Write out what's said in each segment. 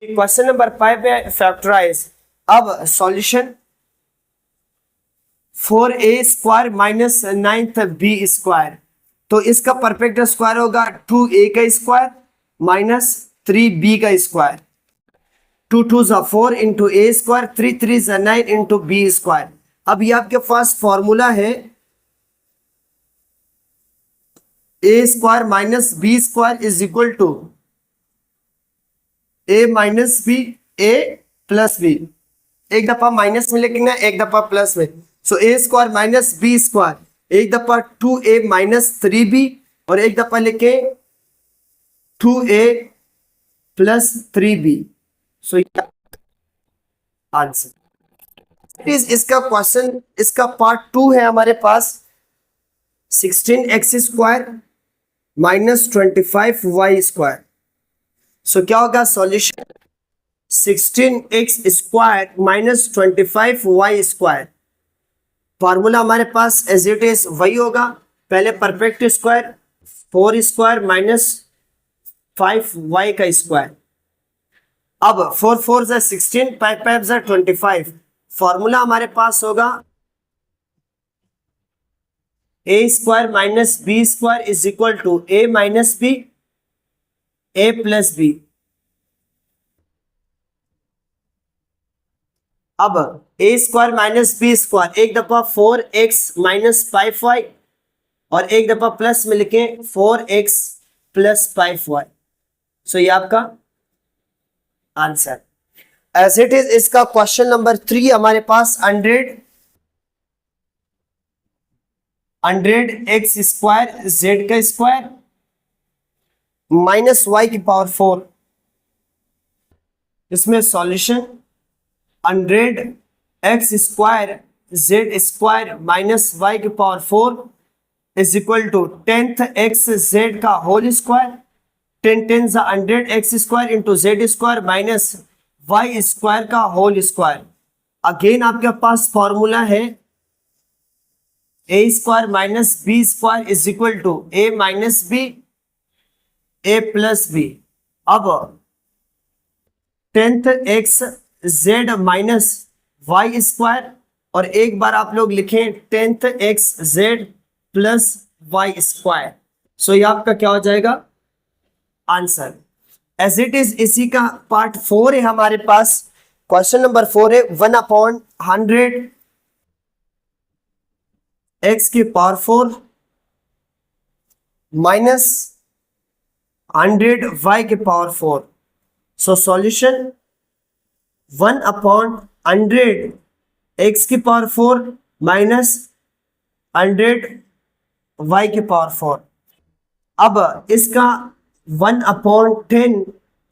Question number 5 है factorise. अब solution 4a² minus 9b², तो इसका परफेक्ट स्क्वायर होगा 2a का स्क्वायर माइनस 3b का स्क्वायर। 2 2 ज़ा 4 इंटू ए स्क्वायर, 3 3 ज़ा 9 इंटू बी स्क्वायर। अब ये आपके पास फॉर्मूला है a² minus b² is equal to a minus B, a plus B. एक दफा माइनस में लिखना, एक दफा प्लस में। सो a² माइनस b², एक दफा 2a माइनस 3b और एक दफा लिखे 2a plus 3b। So answer is इसका क्वेश्चन, इसका पार्ट 2 है हमारे पास। 16x² minus 25y²। सो क्या होगा solution 16x² minus 25y²। Formula हमारे पास एज इट इज वही होगा, पहले परफेक्ट स्क्वायर 4² माइनस 5y का स्क्वायर। अब 4 4 ज़ा 16, 5 5 ज़ा 25। फॉर्मूला हमारे पास होगा a² minus b² is equal to a minus B, a plus B. अब a² माइनस b², एक दफा 4x माइनस 5y और एक दफा प्लस में लिखें 4x प्लस 5y। सो ये आपका आंसर एज इट इज। इसका क्वेश्चन नंबर 3 हमारे पास 100x² z का स्क्वायर माइनस y की पावर 4। इसमें solution 100x² z² minus y की power 4 is equal to 10th(x)z का होल स्क्वायर, 10 10 ज़ा 100x² into z² minus y² का होल स्क्वायर। अगेन आपके पास फॉर्मूला है a² minus b² is equal to a minus B, a plus B. अब 10th(x)z minus y² और एक बार आप लोग लिखें 10th(x)z प्लस y²। सो ये आपका क्या हो जाएगा आंसर एज इट इज। इसी का पार्ट 4 है हमारे पास। क्वेश्चन नंबर 4 है 1/100 x की पावर 4 माइनस 100 y की पावर 4। सो सॉल्यूशन 1/100 x की पावर 4 माइनस 100 y की पावर 4। अब इसका 1/10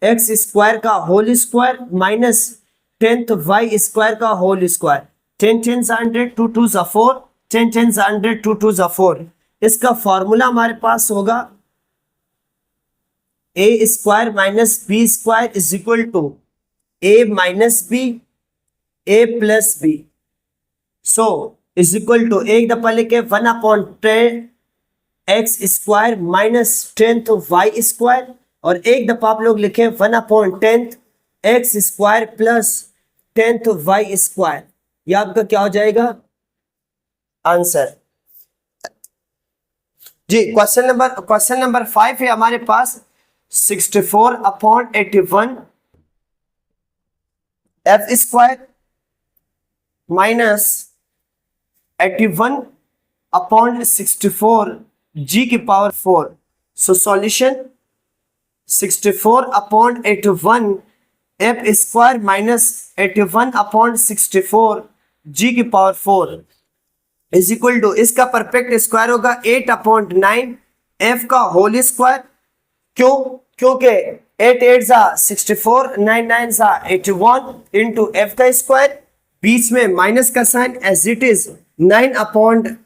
x² का whole square minus 10th y² का होल स्क्वायर। 10 10 ज़ा 100, 2 2 ज़ा 4, 10 10 ज़ा 100, 2 2 ज़ा 4। इसका फॉर्मूला हमारे पास होगा a² minus b² is equal to a minus B, a plus B. So is equal to एक दफा लिखे 1/10 x² माइनस 10th y² और एक दफा आप लोग लिखे 1/10 x² प्लस 10th y²। ये आपका क्या हो जाएगा आंसर जी। क्वेश्चन नंबर 5 है हमारे पास। 64/81 f² माइनस 81/64 g की power 4। So solution 64/81 f² minus 81/64 g की पावर 4 इज इक्वल टू, इसका परफेक्ट स्क्वायर होगा 8/9 f का होल स्क्वायर। क्यों? क्योंकि 8 8 ज़ा 64, 9 9 ज़ा 81 इंटू f का स्क्वायर, बीच में माइनस का sign as it is 9/8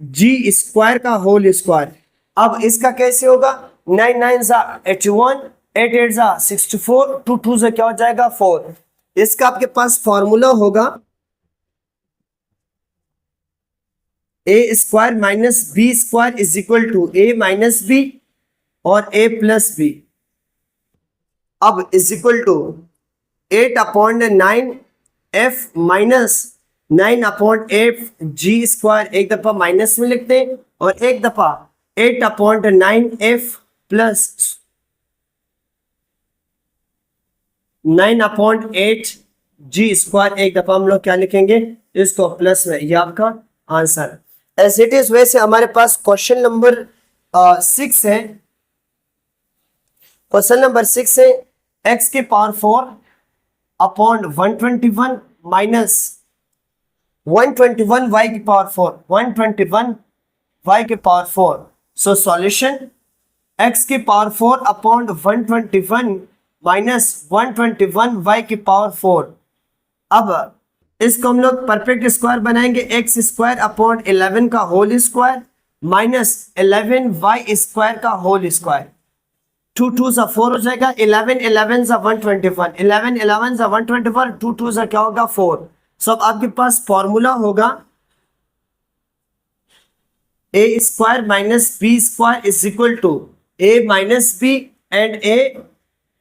g² का होल स्क्वायर। अब इसका कैसे होगा 9 9 ज़ा 81, 8 8 ज़ा 64, 2 2 ज़ा क्या हो जाएगा 4। इसका आपके पास फॉर्मूला होगा a² minus b² is equal to a minus B और a प्लस बी। अब is equal to 8/9 f minus 9/8 g square, एक दफा माइनस में लिखते हैं और एक दफा 8/9 f प्लस 9/8 g स्क्वायर, एक दफा हम लोग क्या लिखेंगे, इसको प्लस में। ये आपका आंसर एज इट इज। वैसे हमारे पास क्वेश्चन नंबर 6 है। क्वेश्चन नंबर 6 है x की पावर 4 अपॉन 121 माइनस 121 y की पावर 4, 121 y की पावर 4। सो सॉल्यूशन x की पावर 4 अपॉन 121 माइनस 121 y की पावर 4। अब इसको हम लोग परफेक्ट स्क्वायर बनाएंगे, x स्क्वायर अपॉन 11 का whole square minus 11 y square का होल स्क्वायर। 2 2 सा 4 हो जाएगा, 11 11 सा 121, 11 11 सा 121, 2 2 सा क्या होगा 4। सो अब आपके पास फॉर्मूला होगा a square minus B square is equal to a minus B and a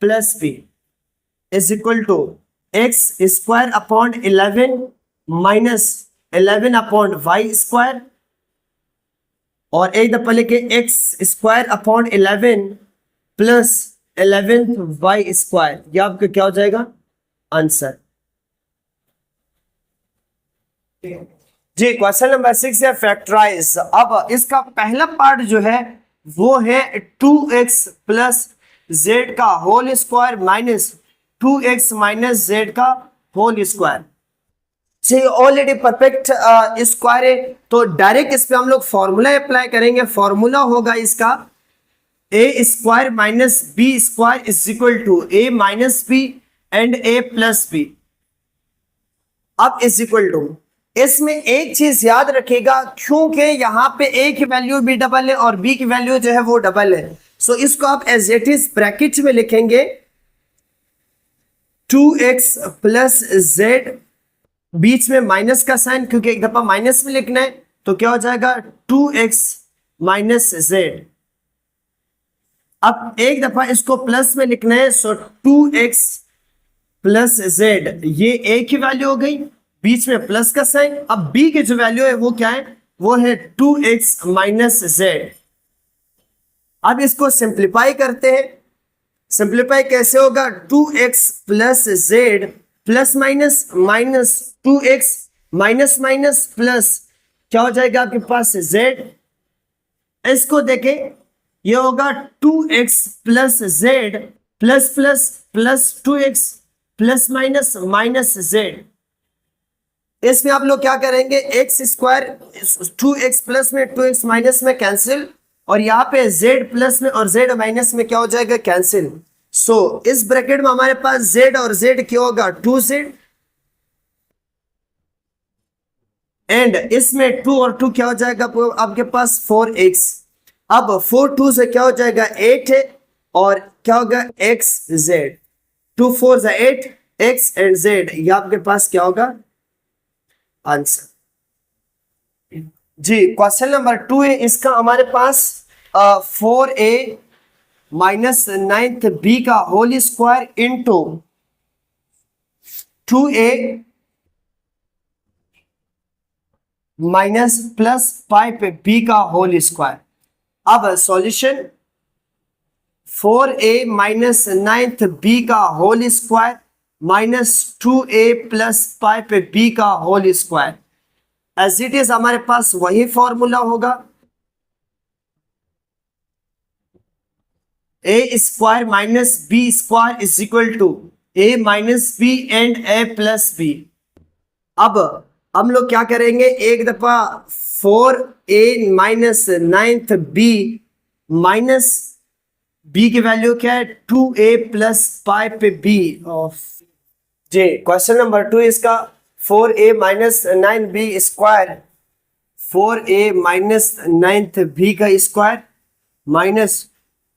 plus B is equal to x square upon 11 minus 11 upon Y square, और एक दफा लिखे x square upon 11 plus 11 Y square. ये आपका क्या हो जाएगा answer. जी question number 6 है फैक्टराइज। अब इसका पहला पार्ट जो है वो है 2x प्लस जेड का whole square minus 2x minus Z का होल स्क्वायर। जी ऑलरेडी परफेक्ट स्क्वायर है तो डायरेक्ट इस पे हम लोग फॉर्मूला अप्लाई करेंगे। फॉर्मूला होगा इसका a square minus B square is equal to a minus B and a plus B. अब इज इक्वल टू, इसमें एक चीज याद रखिएगा क्योंकि यहां पे a की वैल्यू भी डबल है और b की वैल्यू जो है वो डबल है, सो इसको आप एज इट इज ब्रैकेट में लिखेंगे 2x प्लस जेड, बीच में माइनस का साइन क्योंकि एक दफा माइनस में लिखना है, तो क्या हो जाएगा 2x माइनस जेड। अब एक दफा इसको प्लस में लिखना है, सो 2x प्लस जेड, ये a की वैल्यू हो गई, बीच में प्लस का साइन। अब b की जो वैल्यू है वो क्या है, वो है 2x माइनस जेड। अब इसको सिंप्लीफाई करते हैं। सिंप्लीफाई कैसे होगा, 2x plus Z plus minus minus 2x minus minus plus क्या हो जाएगा आपके पास z। इसको देखें, ये होगा 2x plus Z plus plus plus 2x plus minus minus Z. इसमें आप लोग क्या करेंगे, x स्क्वायर 2x प्लस में 2x माइनस में कैंसिल, और यहाँ पे z प्लस में और z माइनस में क्या हो जाएगा कैंसिल। सो इस ब्रैकेट में हमारे पास z और z क्या होगा 2z, एंड इसमें 2 और 2 क्या हो जाएगा आपके पास 4x। अब 4 2 से क्या हो जाएगा 8 है, और क्या होगा x z, 2 4 से 8 x एंड z, ये आपके पास क्या होगा आंसर। जी क्वेश्चन नंबर 2 है, इसका हमारे पास 4a माइनस 9th b का whole square into 2a minus plus 5b का होल स्क्वायर। अब solution 4a minus 9th b का whole square minus 2a plus 5b का whole square. As it is हमारे पास वही फॉर्मूला होगा, a square minus B square is equal to a minus B and a plus B. अब हम लोग क्या करेंगे, एक दफा 4a minus 9th b minus b की वैल्यू क्या है 2a plus 5b of J. Question number 2 इसका 4a minus 9b square, 4a minus 9th b का square minus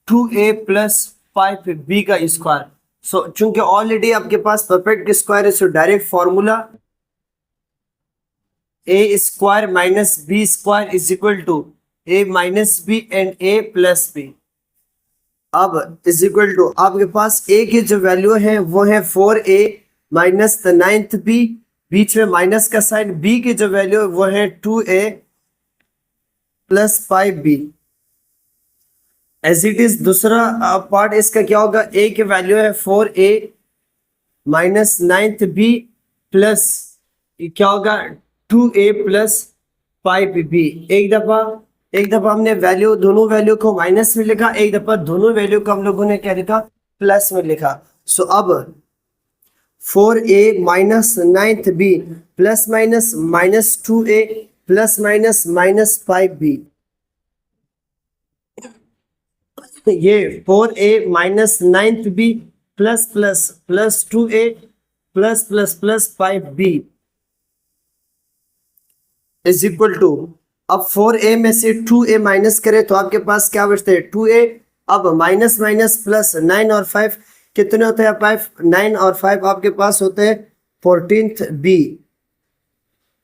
2a plus 5b का स्क्वायर। सो चूंकि ऑलरेडी आपके पास परफेक्ट स्क्वायर है, so direct formula a square minus B square is equal to a minus B and a plus B. अब is equal to आपके पास a की जो value है वो है 4a minus the ninth b, बीच में माइनस का साइन, b की जो वैल्यू है वो है 2a plus 5b। As it is दूसरा पार्ट इसका क्या होगा, a की वैल्यू है 4a minus ninth b plus क्या होगा 2a प्लस 5b। एक दफा हमने वैल्यू, दोनों वैल्यू को माइनस में लिखा, एक दफा दोनों वैल्यू को हम लोगों ने क्या लिखा, प्लस में लिखा। सो अब 4a minus ninth b plus minus minus 2a plus minus minus 5b। ये 4a minus ninth b plus plus plus 2a plus plus plus 5b is equal to, अब 4a में से 2a माइनस करें तो आपके पास क्या बचते हैं 2a। अब माइनस माइनस प्लस 9 और 5 कितने होते हैं 5, 9 और 5 आपके पास होते हैं 14th b।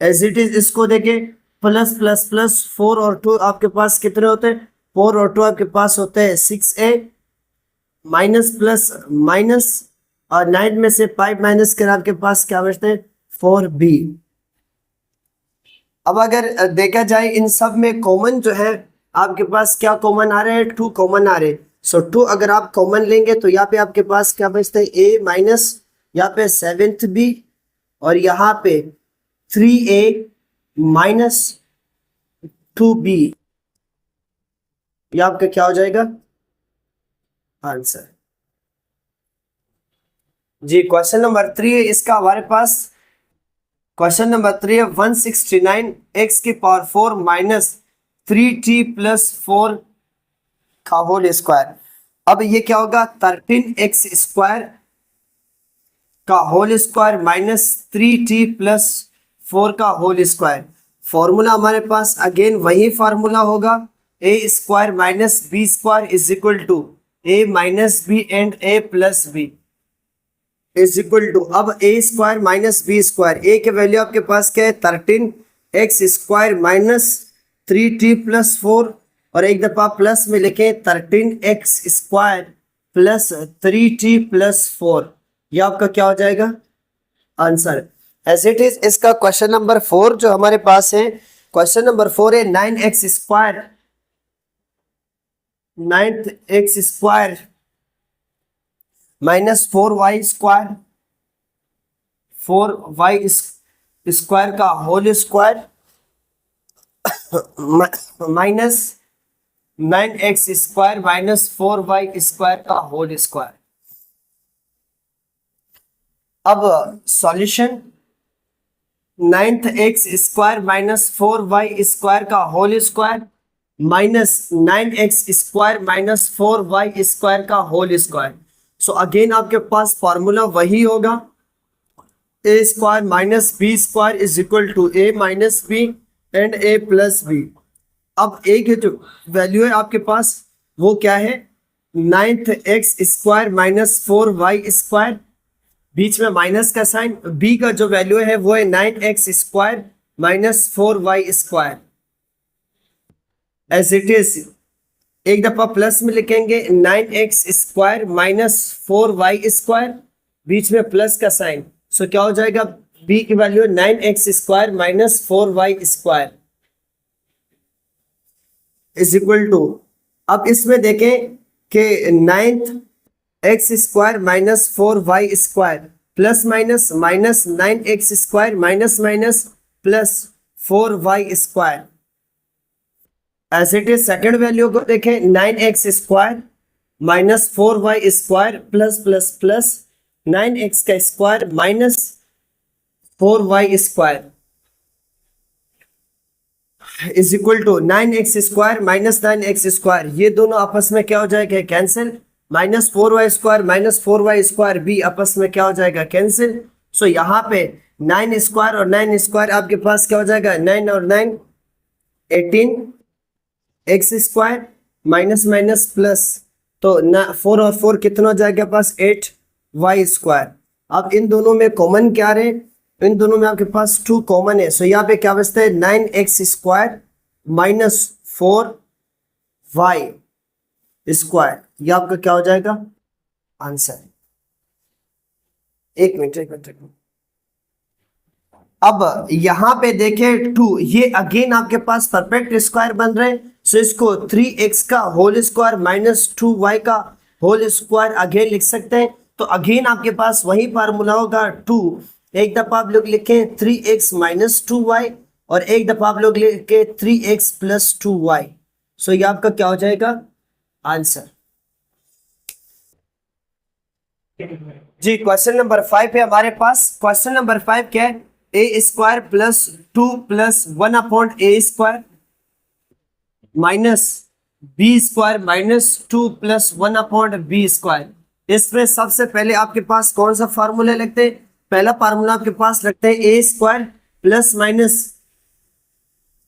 As it is इसको देखें, प्लस प्लस प्लस 4 और 2 आपके पास कितने होते हैं 4 और 2 आपके पास होते हैं 6a, माइनस प्लस माइनस और 9 में से 5 माइनस कर आपके पास क्या बचते हैं 4b। अब अगर देखा जाए इन सब में कॉमन जो है आपके पास क्या कॉमन आ रहे हैं 2 कॉमन आ रहे हैं। सो 2 अगर आप कॉमन लेंगे तो यहाँ पे आपके पास क्या बचता है a माइनस यहाँ पे 7th b और यहाँ पे 3a माइनस 2b। ये आपका क्या हो जाएगा आंसर जी। क्वेश्चन नंबर 3 है इसका हमारे पास, क्वेश्चन नंबर 3 है 169 x की पावर 4 माइनस 3t प्लस 4 का होल स्क्वायर। अब ये क्या होगा 13x स्क्वायर का whole square minus 3t plus 4 का होल स्क्वायर। फॉर्मूला हमारे पास अगेन वही फार्मूला होगा, a square minus b square is equal to a minus b and a plus b is equal to, अब a square minus B square, a की value आपके पास क्या है 13x square minus 3t plus 4 और एक दफा प्लस में लिखे 13x square plus 3t plus 4। ये आपका क्या हो जाएगा आंसर। एज इट इज इसका क्वेश्चन नंबर 4 जो हमारे पास है, क्वेश्चन नंबर 4 है 9x square, 9x square minus 4y square, 4y square का whole square minus 9x square minus 4y square का होल स्क्वायर। अब solution 9x square minus 4y square का whole square minus 9x square minus 4y square का whole square. So again आपके पास formula वही होगा, a square minus B square is equal to a minus B and a plus B. अब a की जो value है आपके पास वो क्या है 9x square minus 4y square, बीच में माइनस का साइन, b का जो वैल्यू है वो है 9x square minus 4y square. As it is एक दफा प्लस में लिखेंगे 9x square minus 4y square, बीच में प्लस का साइन। सो क्या हो जाएगा b की value 9x square minus 4y square is equal to, अब इसमें देखें कि 9x square minus 4y square plus minus minus 9x square minus minus plus 4y square. As it is second value को देखें 9x square minus 4y square plus plus plus 9x का square minus 4y square is equal to 9x square minus 9x square. ये दोनों आपस में क्या हो जाएगा cancel, minus 4y square minus 4y square भी आपस में क्या हो जाएगा कैंसिल। सो यहाँ पे 9 स्क्वायर और 9 स्क्वायर आपके पास क्या हो जाएगा 9 और 9 18 x square minus minus plus, तो 4 और 4 कितना हो जाएगा पास 8y स्क्वायर। अब इन दोनों में कॉमन क्या रहे, इन दोनों में आपके पास 2 कॉमन है। सो यहाँ पे क्या बचता है 9x square minus 4y square, ये आपका क्या हो जाएगा आंसर। एक मिनट एक मिनट एक मिनट। अब यहां पे देखें 2, ये अगेन आपके पास परफेक्ट स्क्वायर बन रहे हैं, सो इसको 3x का होल स्क्वायर माइनस 2y का होल स्क्वायर अगेन लिख सकते हैं। तो अगेन आपके पास वही फार्मूला होगा 2, एक दफा आप लोग लिखें 3x माइनस 2y और एक दफा आप लोग लिखे 3x प्लस 2y। सो ये आपका क्या हो जाएगा आंसर। जी क्वेश्चन नंबर 5 है हमारे पास। क्वेश्चन नंबर 5 क्या है, A square plus 2 plus 1 upon A square minus B square minus 2 plus 1 upon B square. इसमें सबसे पहले आपके पास कौन सा फार्मूला लगते हैं, पहला फार्मूला आपके पास लगता है A square plus minus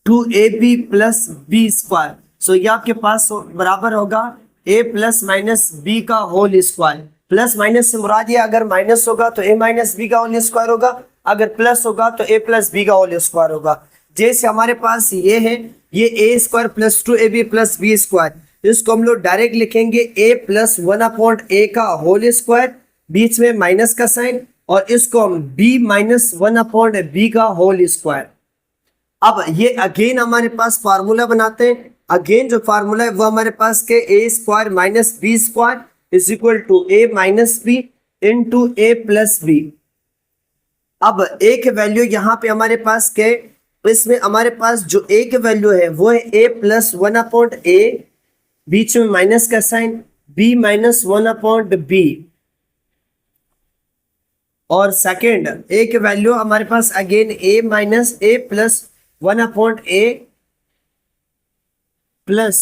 2ab plus B square. So ये आपके पास बराबर होगा a प्लस माइनस बी का होल स्क्वायर। प्लस माइनस से मुराद ये अगर माइनस होगा तो a माइनस बी का होल स्क्वायर होगा, अगर प्लस होगा तो a प्लस बी का होल स्क्वायर होगा। जैसे हमारे पास ये है, ये a square plus 2ab plus B square, इसको हम लोग डायरेक्ट लिखेंगे a प्लस 1 अपॉन a का होल स्क्वायर, बीच में माइनस का साइन, और इसको हम b माइनस 1 अपॉन b का होल स्क्वायर। अब ये अगेन हमारे पास फार्मूला बनाते हैं। अगेन जो फार्मूला है वो हमारे पास के A square minus B square is equal to A minus B into A plus B. अब एक वैल्यू यहाँ पे हमारे पास के, इसमें हमारे पास जो ए की वैल्यू है वो है ए प्लस 1 अपॉन ए, बीच में माइनस का sign, B minus 1 upon B, और सेकेंड ए की वैल्यू हमारे पास again A minus A plus 1 upon A plus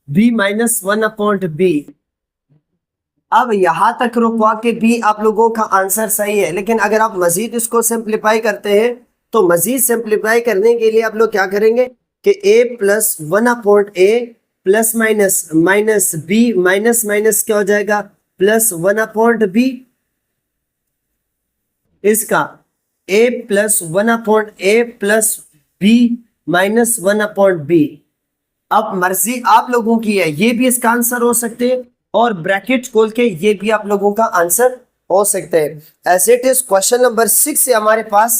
B minus 1 upon B. अब यहां तक रुकवा के भी आप लोगों का आंसर सही है, लेकिन अगर आप मजीद इसको सिंप्लीफाई करते हैं तो मजीद सिंप्लीफाई करने के लिए आप लोग क्या करेंगे कि a plus 1 upon a plus minus minus B minus minus क्या हो जाएगा प्लस 1 अपॉन बी, इसका a plus 1 upon a plus b minus 1 upon B. अब मर्जी आप लोगों की है, ये भी इसका आंसर हो सकते हैं और ब्रैकेट खोल के ये भी आप लोगों का आंसर हो सकते हैं। As it is question number 6 है हमारे पास।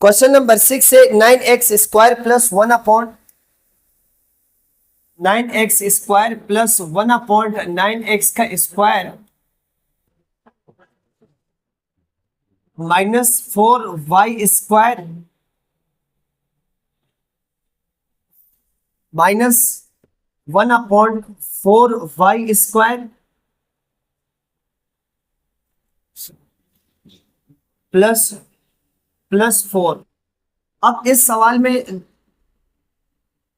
क्वेश्चन नंबर 6 है 9x square plus 1 upon 9x square plus 1 upon 9x का square minus 4y square minus 1 upon 4y square plus 4। अब इस सवाल में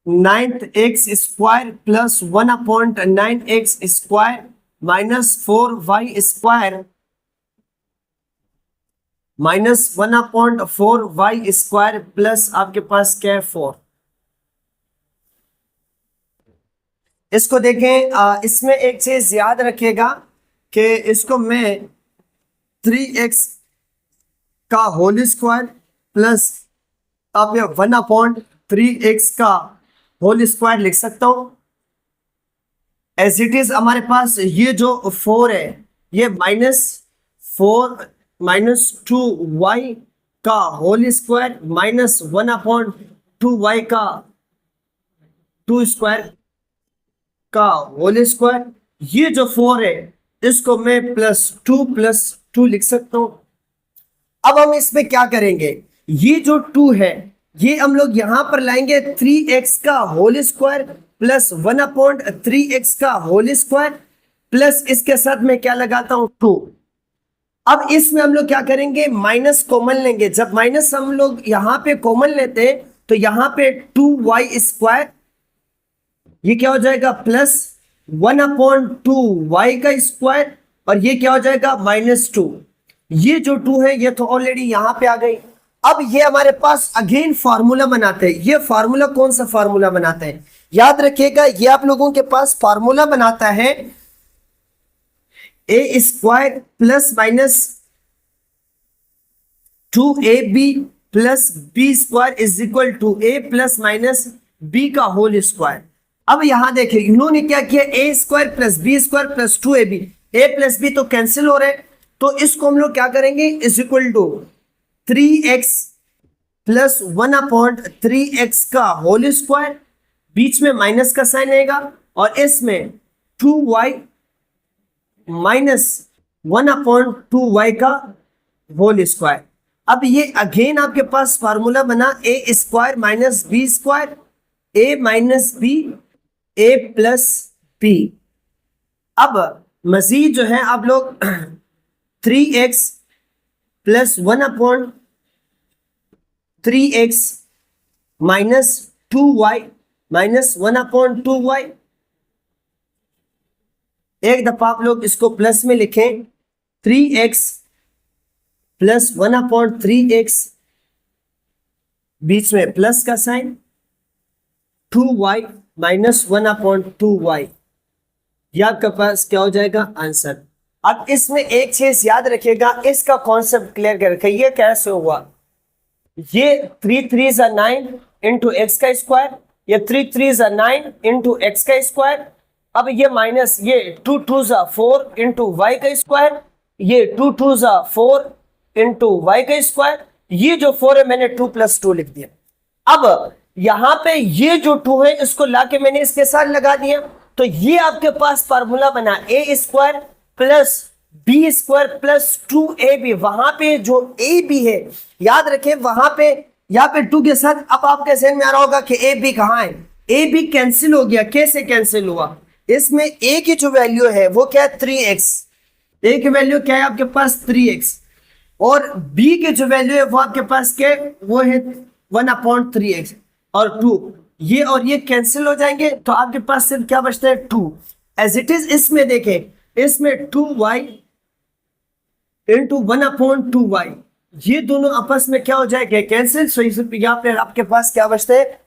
9x square plus 1 upon 9x square minus 4y square minus 1 upon 4y square plus आपके पास क्या है 4। इसको देखें, इसमें एक चीज याद रखिएगा कि इसको मैं 3x का होल स्क्वायर प्लस अब 1 अपॉन 3x का होल स्क्वायर लिख सकता हूं। एज इट इज हमारे पास ये जो 4 है ये -4 माइनस 2y का whole square minus 1 upon 2y का 2 स्क्वायर का होल स्क्वायर, ये जो 4 है इसको मैं +2 लिख सकता हूं। अब हम इसमें क्या करेंगे, ये जो 2 है ये हम लोग यहां पर लाएंगे 3x का whole square plus 1 upon 3x का होल स्क्वायर प्लस इसके साथ में क्या लगाता हूं 2। अब इसमें हम लोग क्या करेंगे माइनस कॉमन लेंगे। जब माइनस हम लोग यहां पे कॉमन लेते हैं तो यहां पे 2y स्क्वायर ये क्या हो जाएगा प्लस 1 अपॉन 2y का स्क्वायर और ये क्या हो जाएगा -2। ये जो 2 है ये तो ऑलरेडी यहां पे आ गई। अब ये हमारे पास अगेन फार्मूला बनाते हैं। ये फार्मूला कौन सा फार्मूला बनाते हैं याद रखिएगा, ये आप लोगों के पास फार्मूला बनाता है a square plus minus 2ab plus b square is equal to a plus minus B का होल स्क्वायर। अब यहां देखिए इन्होंने क्या किया, A square plus B square plus 2ab, A plus B तो कैंसिल हो रहे हैं, तो इसको हम लोग क्या करेंगे, is equal to 3x plus 1/3x का होल स्क्वायर, बीच में माइनस का साइन आएगा, और इसमें 2y माइनस 1/2y का होल स्क्वायर। अब ये अगेन आपके पास फार्मूला बना A square minus B square, A minus B, A plus B. अब मजीद जो है आप लोग 3x plus 1/3x minus 2y minus 1/2y, एक दफा आप लोग इसको प्लस में लिखें, 3x प्लस 1/3x, बीच में प्लस का साइन, 2y माइनस 1/2y, ये आपके पास क्या हो जाएगा आंसर। अब इसमें एक चीज याद रखिएगा, इसका कॉन्सेप्ट क्लियर कर रखिए, ये कैसे हुआ, ये 3 3 9 इंटू एक्स का स्क्वायर, ये 3 3 9 इंटू एक्स का स्क्वायर, अब ये माइनस, ये 2 2 4 इंटू वाई का स्क्वायर, ये 2 2 4 इंटू वाई का स्क्वायर, ये जो 4 है मैंने 2 + 2 लिख दिया। अब यहां पे ये जो 2 है इसको लाके मैंने इसके साथ लगा दिया, तो ये आपके पास फार्मूला बना A square plus B square plus 2ab। वहां पे जो ए बी है याद रखें, वहां पे यहाँ पे 2 के साथ, अब आपके जहन में आ रहा होगा कि ए बी कहाँ है, ए बी कैंसिल हो गया। कैसे कैंसिल हुआ, इसमें ए की जो वैल्यू है वो क्या है 3x, ए की वैल्यू क्या है आपके पास 3x, और बी की जो वैल्यू है वो आपके पास क्या है, वो है 1/3x और 2, ये और ये कैंसिल हो जाएंगे, तो आपके पास सिर्फ क्या बचता है 2 एज इट इज। इसमें देखें, इसमें 2y इंटू 1/2y, ये दोनों आपस में क्या हो जाएगा कैंसिल, सो यहाँ पे आपके पास क्या बचता है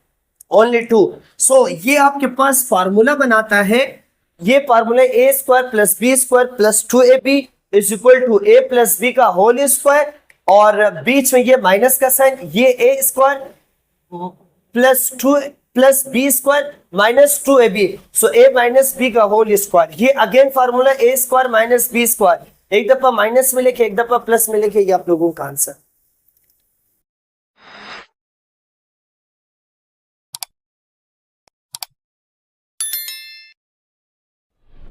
ओनली 2। सो ये आपके पास फार्मूला बनाता है, ये formula A square plus B square plus 2ab is equal to A plus B का होल स्क्वायर, और बीच में ये माइनस का साइन, ये A square plus 2 plus B square minus 2ab, so A minus B का होल स्क्वायर। ये again formula A square minus B square, एक दफा माइनस में लिखे एक दफा प्लस में लिखे, ये आप लोगों का आंसर।